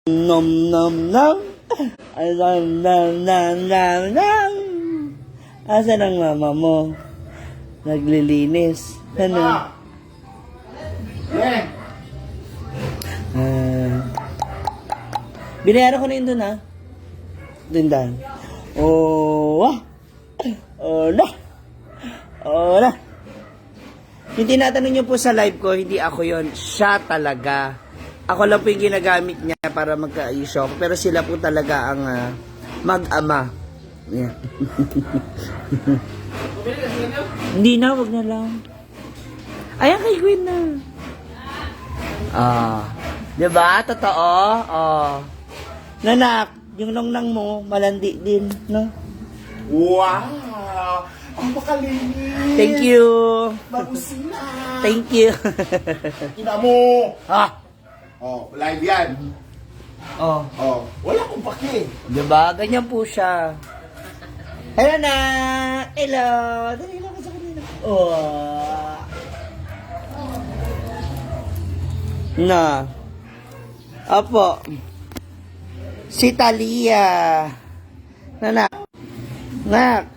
Nom nom nom. Ay, nom nom nom nom nom. Asan ang mama mo? Naglilinis. Ano? Binayaran ko na yun dun, ha? Dun dan. Oh, oh, na. Oh, na. Yung tinatanong nyo po sa live ko, hindi ako yon, siya talaga. Ako lang po yung ginagamit niya para magka-ayos ako. Pero sila po talaga ang mag-ama. Yeah. Hindi na, wag na lang. Ayan kay Gwen na. Diba? Totoo? Nanak, yung nongnang mo, malandi din, no? Wow! Ang makalinis! Thank you! Mabusina! Thank you! Ina mo! Ah! Oh, live yan. Oh. Oh, wala akong paki. Diba? Ganyan po siya. Hello na! Hello! Dali lang ka sa kanila. Oh! Na. Apo. Si Talia. Nanak. Nak.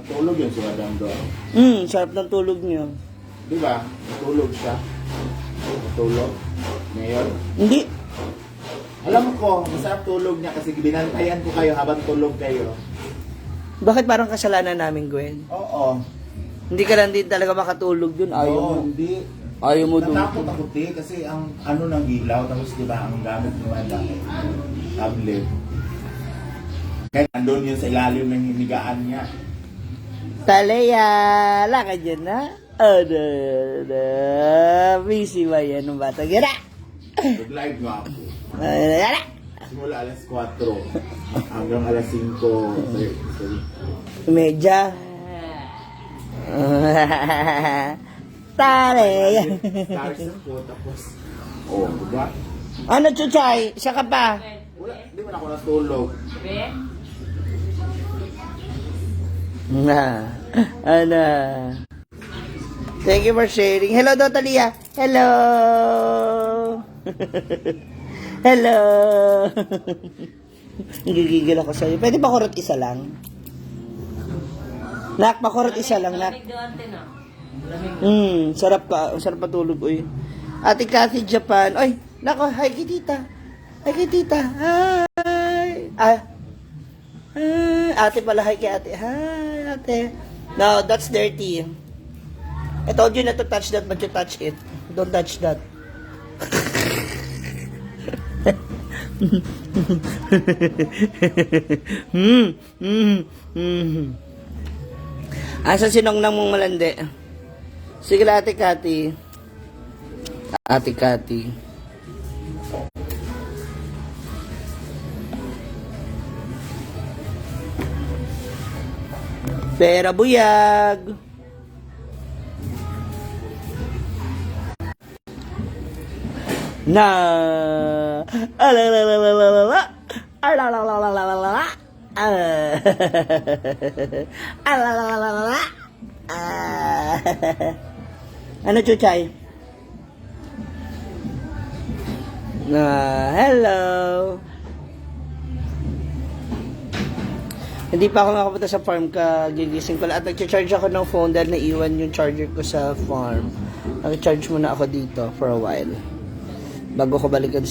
Natulog yun si Madam Do. Sarap ng tulog niyo. Di ba? Natulog siya. Natulog. Ngayon. Hindi. Alam ko, masarap tulog niya kasi binantayan ko kayo habang tulog kayo. Bakit parang kasalanan namin, Gwen? Oo. Hindi ka lang din talaga makatulog dun. Ayaw mo. Hindi. Ayaw mo dun. Natakot ako kasi ang ano ng ilaw, tapos di ba ang gamit ni Madam tablet. Kaya nandun yun sa ilalim ng hinigaan niya. Talia, lakad yan na. Busy ba yan ng bata? Gira! Nag-live nga ako. Simula alas 4 hanggang alas 5. Medya. Talia. Stars ako, tapos, oh, diba? Ano, Chuchay? Isa ka pa? Wala, di man ako natulog. Na. Ano? Thank you for sharing. Hello, Talia. Hello. Hello. Gigigil ako sa'yo. Pwede ba kurot isa lang? Nak, makurot isa lang, nak. Sarap ka. Sarap patulog, uy. Ate Cathy, Japan. Oy, nako, hi kay tita. Hi kay tita. Hi. Ate pala, hi kay ate. Hi, ate. No, that's dirty. I told you not to touch that, but you touch it. Don't touch that. Asa sinong nang mong malandi? Sige la, Ate Cathy. Ate Cathy. Pera buyag. Na. Alalalalala. Alalalalala. Alalalalala. Ano, Chuchay? Hello. Hindi pa ako makapunta sa farm gigising ko lang. At nag-charge ako ng phone dahil naiwan yung charger ko sa farm. Nag-charge muna ako dito for a while. Bago ko balikan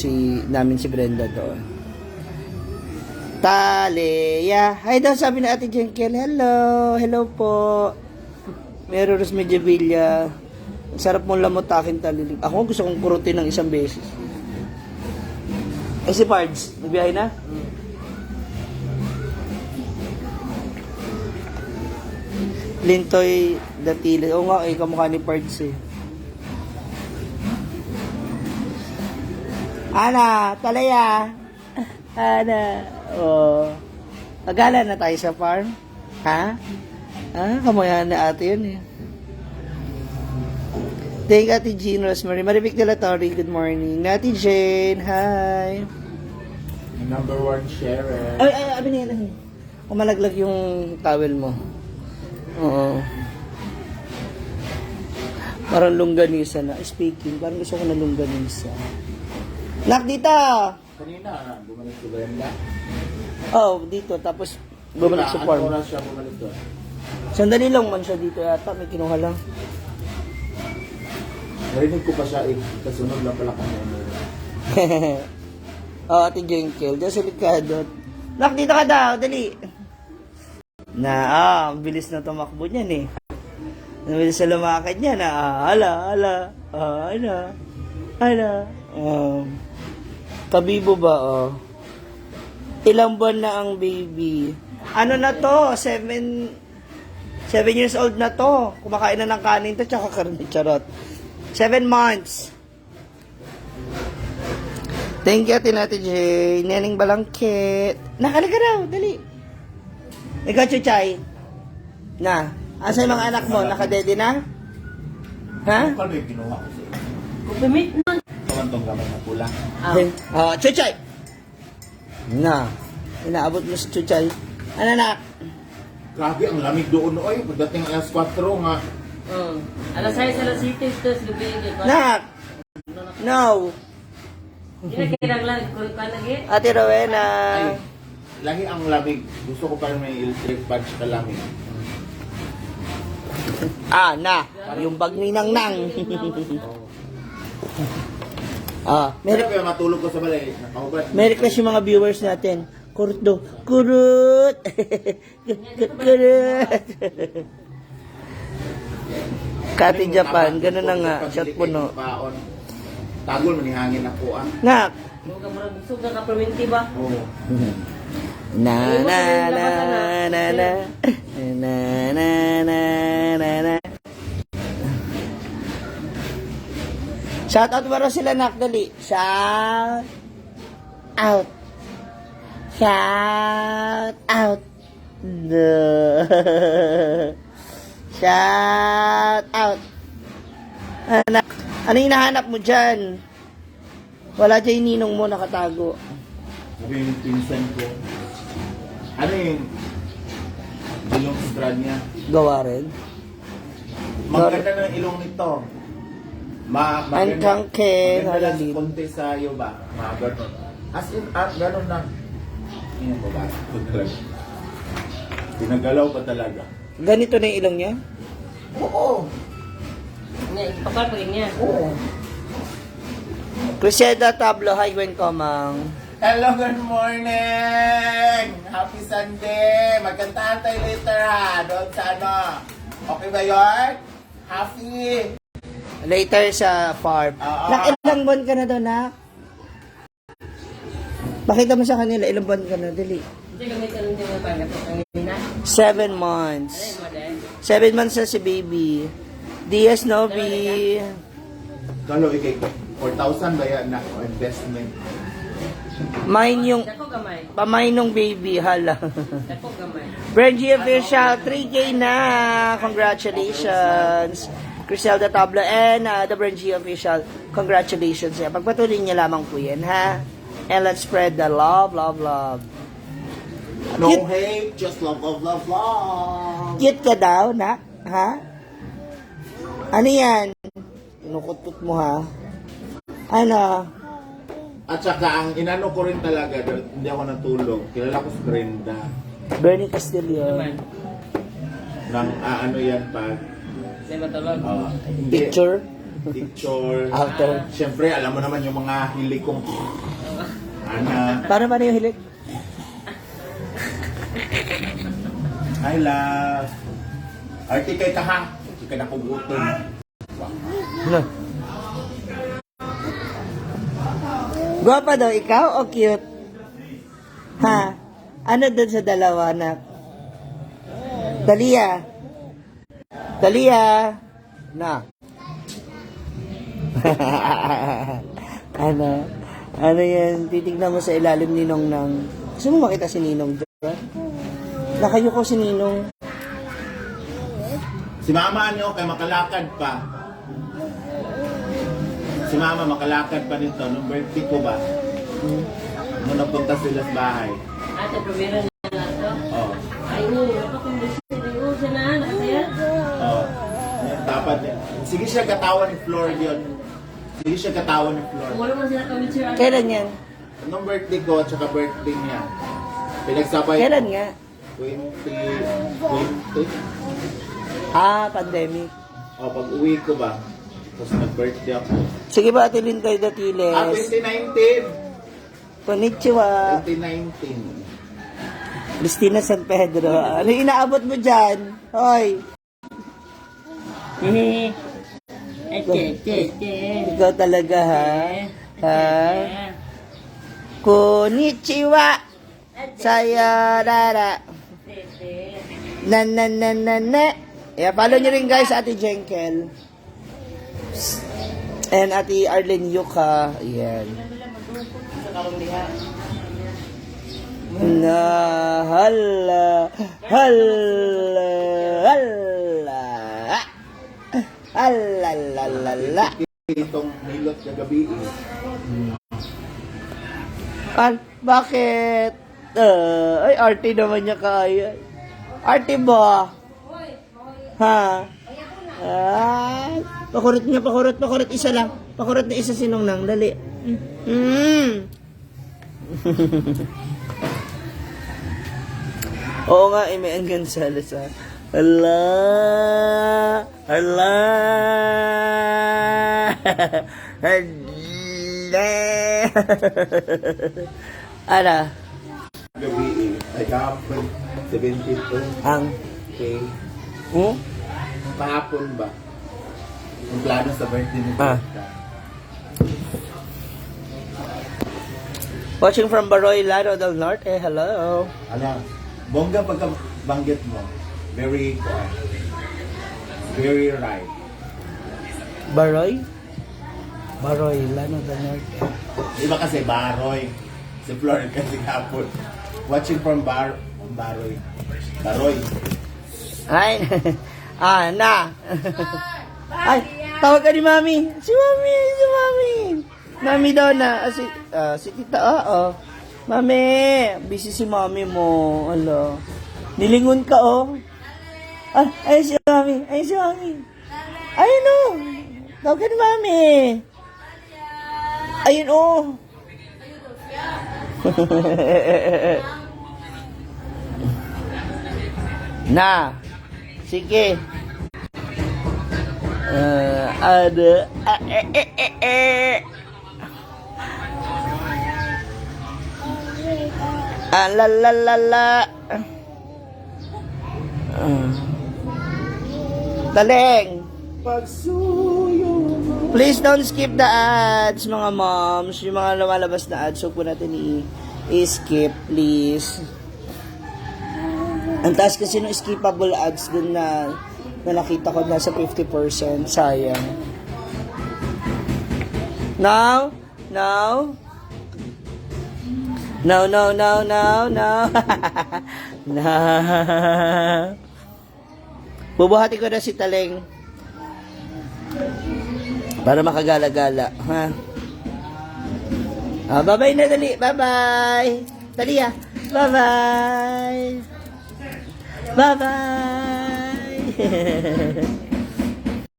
namin si Brenda doon. Talia. Hi daw, sabi na Ate Jenkel. Hello. Hello po. Meron Ros Medjavilla. Sarap mong lamutakin talilig. Ako gusto kong kurutin ng isang beses. Si Pards, nagbiyahe na? Lintoy Datili. Oo nga, kamukha ni Pards eh. Ana, Talaya. Ana. Oh. Nagala na tayo sa farm? Ha? Kamuyahan na ate yun eh. Thank Ate Jean Rosemary. Maribik de la Torre, good morning. Ate Jane, hi. Number 1 sharer. Ay, binila. Umalaglag yung towel mo. Oo. Parang longganisa na. Speaking, parang gusto ko na longganisa. Nak, dito! Kanina, bumalik si Brenda. Oh, dito. Tapos, bumalik sa Ano farm. oras siya bumalik doon? Sandali lang man siya dito yata. May kinuha lang. Narinig ko pa siya kasunod lang pala kami. Oh, Ate Jenkel. Diyan sa likado. Nak, dito ka daw. Dali. Ang bilis na tumakbo niyan eh. Ang bilis na lumakad niyan. Ala. Kabibo ba, oh? Ilang buwan na ang baby? Ano na to? 7 years old na to. Kumakain na ng kanin to, tsaka karne, charot. 7 months. Thank you, Ate Jay. Neneng Balangkit. Nakalaga raw, dali. Ikaw, Chuchay. Na. Asa yung mga anak mo? Nakadede na? Ha? Ano yung kinuha ko sa'yo? Kupimit na. Kaman tong gamay na pula. Chuchay! Na. Inaabot mo si Chuchay. Ano na? Grabe, ang lamig doon. Oy, pagdating alas 4 nga. Alas 6, alas 7, ito, lubig. Nak! No! Hindi na kailang lang, kung ka lagi. Ate Rowena. Ay, lagi ang lamig. Gusto ko pa rin may electric fan sa lamig. Na. Yung bag ni Nang Nang. Pero kaya matulog ko sa balay. Nakahubad. May request yung mga viewers natin. Kurut do. Kurut! Kurut! Kati Japan, ganun na nga. Shot puno. Tagol manihangin ako Nak! Suga ka perminti ba? Oo. Na na na na na na na na na. Shout out baro sila, Nak, dali. Shout out. Shout out. Shout out. Anak, ano yung hinahanap mo dyan? Wala dyan yung ninong mo nakatago. Sabi yung pinsan ko. Ano yung ilong strad niya? Gawa rin. Maganda na yung ilong nito. Ang kangke, maganda lang halali. konti sa iyo ba? Maganda. As in, gano'n na. Yan ba ba? Pinagalaw pa talaga. Ganito na yung ilong niya? Oo. Papapagin niya. Oo. Cruceda Tablo, hi Gwen Komang. Hello, good morning! Happy Sunday! Magkantahan tayo later ha, doon sa ano. Okay ba yun? Happy! Later sa farm. Oo. Nak, ilang buwan ka na doon, Nak? Pakita mo sa kanila, ilang buwan ka na, dali. Hindi kami tanong din ang pagkakas ng ina. 7 months. 7 months na si baby. Diaz Novi. Kalo, ikay ko. 4,000 ba yan na investment? Mine yung, Dako gamay. pamay nung baby, hala. Dako gamay. Brengie Official, 3K na. Congratulations. Criselda Tablo and the Brengie Official, congratulations. Pagpatuloy niyo lamang po yan, ha? And let's spread the love, love, love. No Cute. hate, just love, love, love, love. Cute ka daw, Nak? Ha? Ano yan? Nukot-kut mo, ha? Ano? At saka ang inano ko rin talaga, dahil hindi ako natulog. Kilala ko si Brenda. Bernie Castillo. Naman. Nang ano yan pa. Hindi matulog. Hindi. Picture? Picture. After. Siyempre, alam mo naman yung mga hilig kong ana. Paano yung hilik? Hi, love. Arte kay kahang. Hindi ka nakugutom. Ano? Gwapa daw ikaw o cute? Ha? Ano doon sa dalawa, Nak? Dalia. Dalia. Na. Ano? Ano yan? Titignan mo sa ilalim ni Ninong nang... Gusto mo makita si Ninong dyan? Nakayo ko si Ninong. Si mama nyo kay makalakad pa. Si mama makalakad pa nito nung birthday ko ba? Nung napunta sila sa bahay. Ate, primero na lang to. Oh. Ay, napakondisyon. Ay, siya na, nakasaya. Oh. Dapat sige siya katawan ni Flor yun. Sige siya katawan ni Flor. Wala mo sila kami sir. Kailan yan? Anong birthday ko at saka birthday niya? Pinagsabay Kailan nga? 2020. Pandemic. O, pag uwi ko ba? Tapos nag-birthday ako. Sige ba, Atilin kayo datiles? 2019! Konnichiwa. 2019. Cristina San Pedro. Ano yung inaabot mo dyan? Hoy. Ikaw talaga, ha? Ha? Konnichiwa. Sayonara. Na. Yeah, follow nyo rin guys, Ate Jenkel. And Ate Arlene Yuka. Ayan. Na hala. Hala. Itong milot na gabi Bakit? Ay, arte naman niya kaya. Arte ba? Ha? Pakurot niya, pakurot. Isa lang. Pakurot na isa sinong nang. Dali. Oo nga, Eme Gonzales. Allah. Ano? gabi ay kahapon 72. Ang? Okay. Hmm? Kahapon ba? Ang plano sa birthday ni Ah. Tita. Watching from Baroy, Laro del Norte. Hello. Ano? Bongga pagkabanggit mo. Very right. Baroy? Baroy, Laro del Norte. Iba kasi Baroy. Si Flor kasi kahapon. Watching from Baroy. Baroy. Ay, na. Ay, tawag ka ni Mami. Si Mami. Mami daw na. Si Tita, Mami, busy si Mami mo. Ala. Nilingon ka, ayun si Mami. Ayun, tawag ka ni Mami. Ayun, Na. Sige. Ada. La. Taleng. Please don't skip the ads, mga moms. Yung mga lumalabas na ads, huwag po natin i-skip, please. Ang taas kasi ng skippable ads dun na nakita ko nasa 50%. Sayang. Now. No. Bubuhati ko na si Taleng. Para makagala-gala, ha? Bye-bye na, dali. Bye-bye. Dali, Bye-bye. Bye-bye.